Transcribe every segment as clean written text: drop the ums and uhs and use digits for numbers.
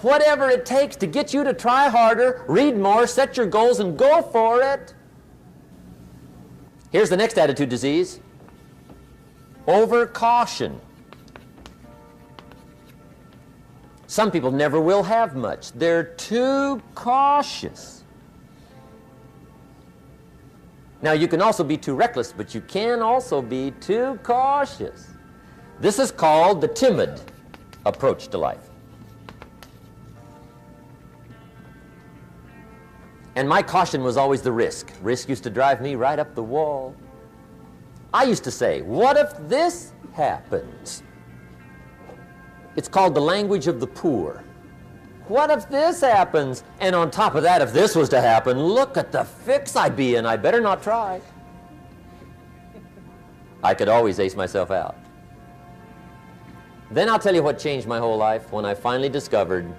whatever it takes to get you to try harder, read more, set your goals, and go for it. Here's the next attitude disease. Overcaution. Some people never will have much. They're too cautious. Now, you can also be too reckless, but you can also be too cautious. This is called the timid approach to life. And my caution was always the risk. Risk used to drive me right up the wall. I used to say, what if this happens? It's called the language of the poor. What if this happens? And on top of that, if this was to happen, look at the fix I'd be in. I better not try. I could always ace myself out. Then I'll tell you what changed my whole life when I finally discovered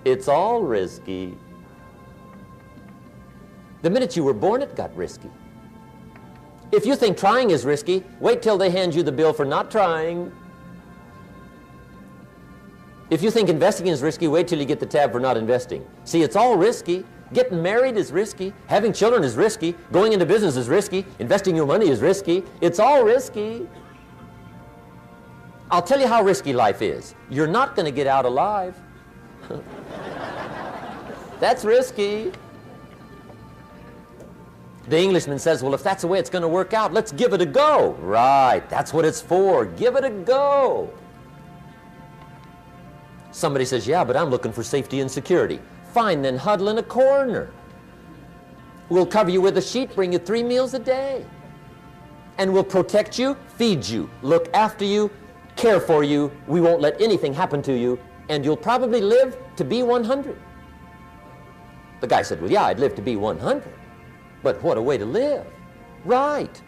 it's all risky. The minute you were born, it got risky. If you think trying is risky, wait till they hand you the bill for not trying. If you think investing is risky, wait till you get the tab for not investing. See, it's all risky. Getting married is risky. Having children is risky. Going into business is risky. Investing your money is risky. It's all risky. I'll tell you how risky life is. You're not going to get out alive. That's risky. The Englishman says, well, if that's the way it's going to work out, let's give it a go. Right, that's what it's for. Give it a go. Somebody says, yeah, but I'm looking for safety and security. Fine, then huddle in a corner. We'll cover you with a sheet, bring you 3 meals a day. And we'll protect you, feed you, look after you, care for you. We won't let anything happen to you, and you'll probably live to be 100. The guy said, well, yeah, I'd live to be 100. But what a way to live. Right.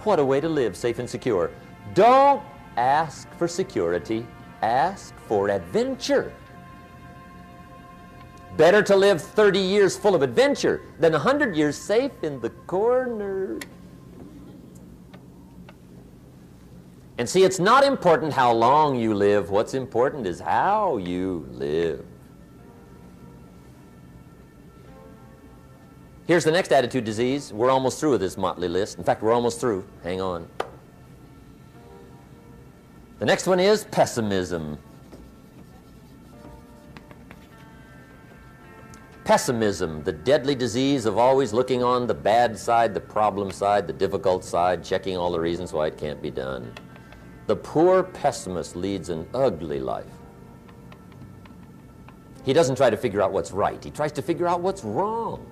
What a way to live, safe and secure. Don't ask for security. Ask for adventure. Better to live 30 years full of adventure than 100 years safe in the corner. And see, it's not important how long you live. What's important is how you live. Here's the next attitude disease. We're almost through with this motley list. In fact, we're almost through. Hang on. The next one is pessimism. Pessimism, the deadly disease of always looking on the bad side, the problem side, the difficult side, checking all the reasons why it can't be done. The poor pessimist leads an ugly life. He doesn't try to figure out what's right. He tries to figure out what's wrong.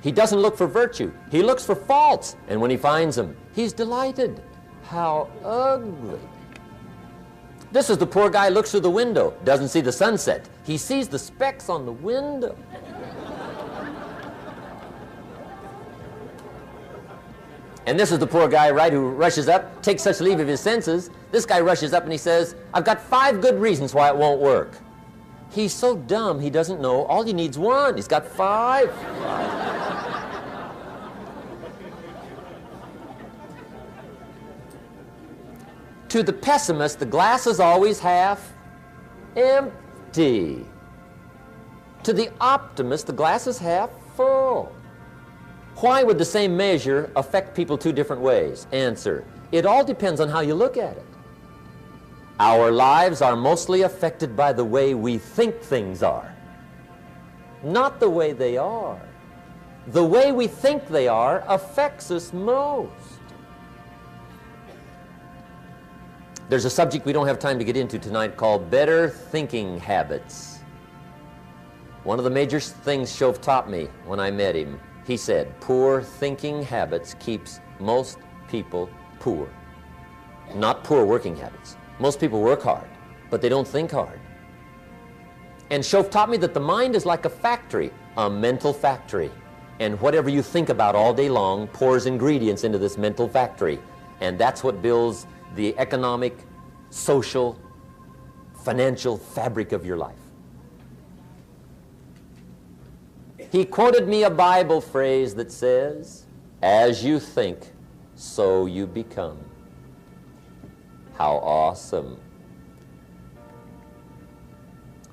He doesn't look for virtue. He looks for faults. And when he finds them, he's delighted. How ugly. This is the poor guy who looks through the window, doesn't see the sunset. He sees the specks on the window. And this is the poor guy, right, who rushes up, takes such leave of his senses. This guy rushes up and he says, I've got 5 good reasons why it won't work. He's so dumb he doesn't know all he needs 1. He's got 5. To the pessimist, the glass is always half empty. To the optimist, the glass is half full. Why would the same measure affect people 2 different ways? Answer, it all depends on how you look at it. Our lives are mostly affected by the way we think things are, not the way they are. The way we think they are affects us most. There's a subject we don't have time to get into tonight called better thinking habits. One of the major things Shoaff taught me when I met him, he said, poor thinking habits keeps most people poor. Not poor working habits. Most people work hard, but they don't think hard. And Shoaff taught me that the mind is like a factory, a mental factory. And whatever you think about all day long pours ingredients into this mental factory. And that's what builds the economic, social, financial fabric of your life. He quoted me a Bible phrase that says, as you think, so you become. How awesome.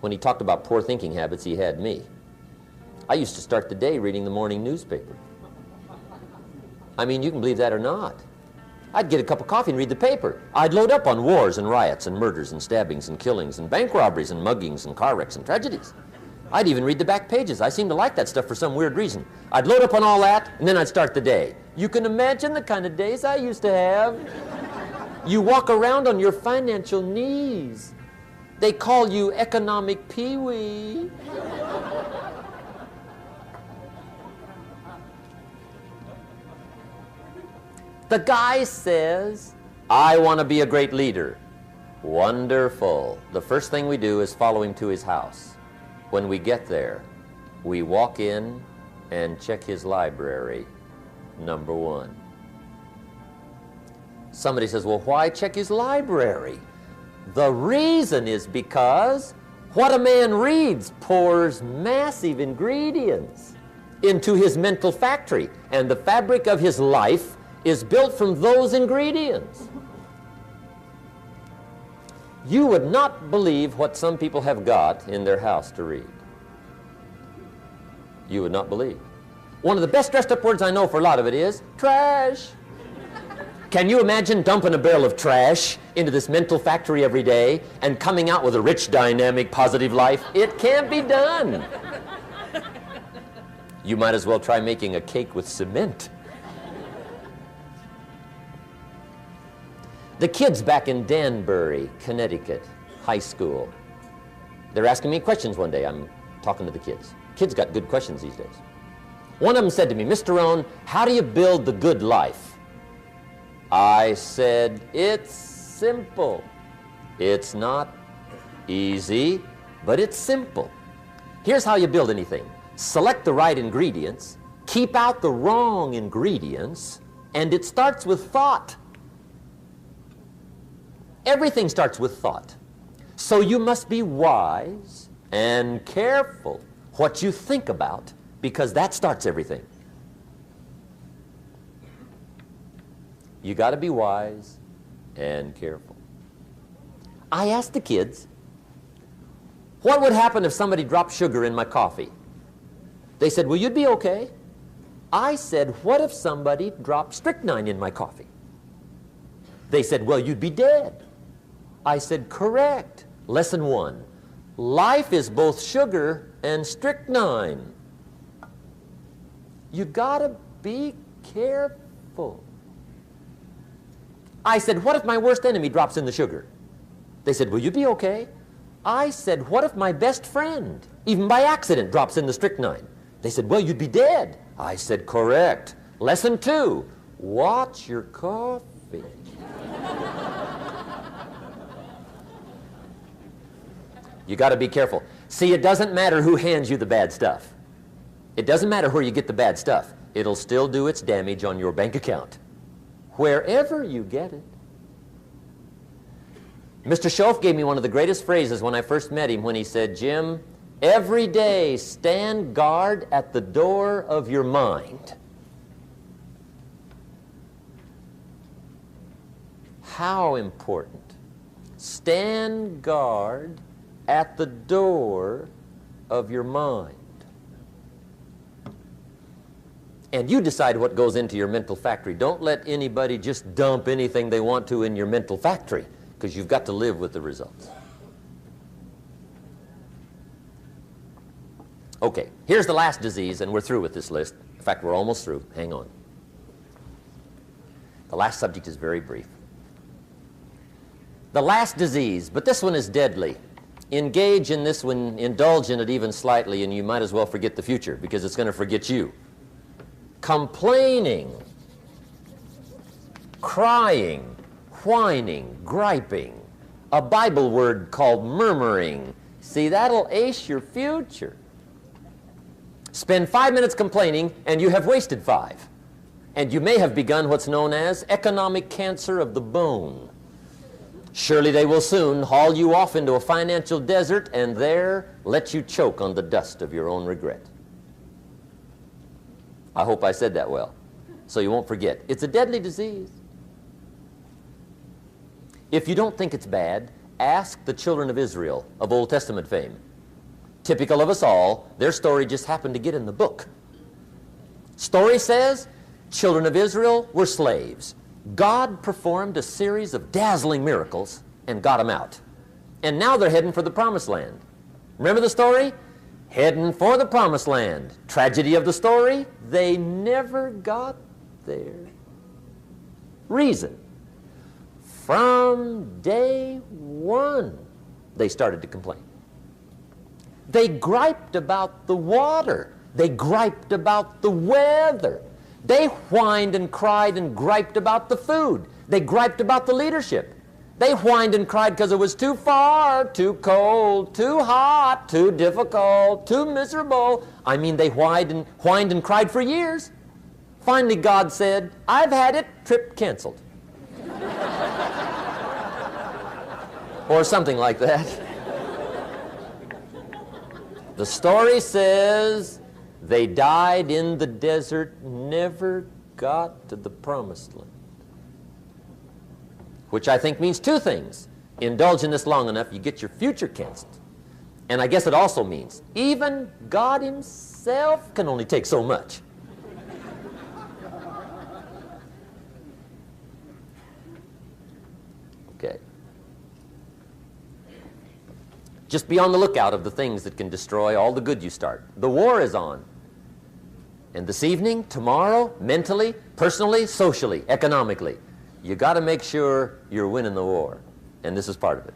when he talked about poor thinking habits, he had me. I used to start the day reading the morning newspaper. I mean, you can believe that or not. I'd get a cup of coffee and read the paper. I'd load up on wars and riots and murders and stabbings and killings and bank robberies and muggings and car wrecks and tragedies. I'd even read the back pages. I seem to like that stuff for some weird reason. I'd load up on all that, and then I'd start the day. You can imagine the kind of days I used to have. You walk around on your financial knees. They call you economic peewee. The guy says, I want to be a great leader. Wonderful. The first thing we do is follow him to his house. When we get there, we walk in and check his library, number one. Somebody says, well, why check his library? The reason is because what a man reads pours massive ingredients into his mental factory, and the fabric of his life is built from those ingredients. You would not believe what some people have got in their house to read. You would not believe. One of the best dressed up words I know for a lot of it is trash. Can you imagine dumping a barrel of trash into this mental factory every day and coming out with a rich, dynamic, positive life? It can't be done. You might as well try making a cake with cement. The kids back in Danbury, Connecticut, high school, they're asking me questions one day. I'm talking to the kids. Kids got good questions these days. One of them said to me, Mr. Rohn, how do you build the good life? I said, it's simple. It's not easy, but it's simple. Here's how you build anything. Select the right ingredients, keep out the wrong ingredients, and it starts with thought. Everything starts with thought. So you must be wise and careful what you think about, because that starts everything. You got to be wise and careful. I asked the kids, what would happen if somebody dropped sugar in my coffee? They said, well, you'd be okay. I said, what if somebody dropped strychnine in my coffee? They said, well, you'd be dead. I said, correct. Lesson one, life is both sugar and strychnine. You gotta be careful. I said, what if my worst enemy drops in the sugar? They said, will you be okay? I said, what if my best friend, even by accident, drops in the strychnine? They said, well, you'd be dead. I said, correct. Lesson two, watch your coffee. You got to be careful. See, it doesn't matter who hands you the bad stuff. It doesn't matter where you get the bad stuff. It'll still do its damage on your bank account, wherever you get it. Mr. Shoaff gave me one of the greatest phrases when I first met him when he said, Jim, every day stand guard at the door of your mind. How important. Stand guard at the door of your mind. And you decide what goes into your mental factory. Don't let anybody just dump anything they want to in your mental factory, because you've got to live with the results. Okay, here's the last disease, and we're through with this list. In fact, we're almost through. Hang on. The last subject is very brief. The last disease, but this one is deadly. Engage in this one, indulge in it even slightly, and you might as well forget the future, because it's going to forget you. Complaining, crying, whining, griping, a Bible word called murmuring. See, that'll ace your future. Spend 5 minutes complaining, and you have wasted 5. And you may have begun what's known as economic cancer of the bone. Surely they will soon haul you off into a financial desert and there let you choke on the dust of your own regret. I hope I said that well, so you won't forget. It's a deadly disease. If you don't think it's bad, ask the children of Israel of Old Testament fame. Typical of us all, their story just happened to get in the book. Story says, children of Israel were slaves. God performed a series of dazzling miracles and got them out. And now they're heading for the promised land. Remember the story? Heading for the promised land. Tragedy of the story, they never got there. Reason. From day one, they started to complain. They griped about the water. They griped about the weather. They whined and cried and griped about the food. They griped about the leadership. They whined and cried because it was too far, too cold, too hot, too difficult, too miserable. I mean, they whined and cried for years. Finally, God said, I've had it, trip canceled. Or something like that. The story says they died in the desert, never got to the promised land. Which I think means two things. Indulge in this long enough, you get your future canceled. And I guess it also means even God himself can only take so much. Okay. Just be on the lookout of the things that can destroy all the good you start. The war is on. And this evening, tomorrow, mentally, personally, socially, economically, you got to make sure you're winning the war. And this is part of it.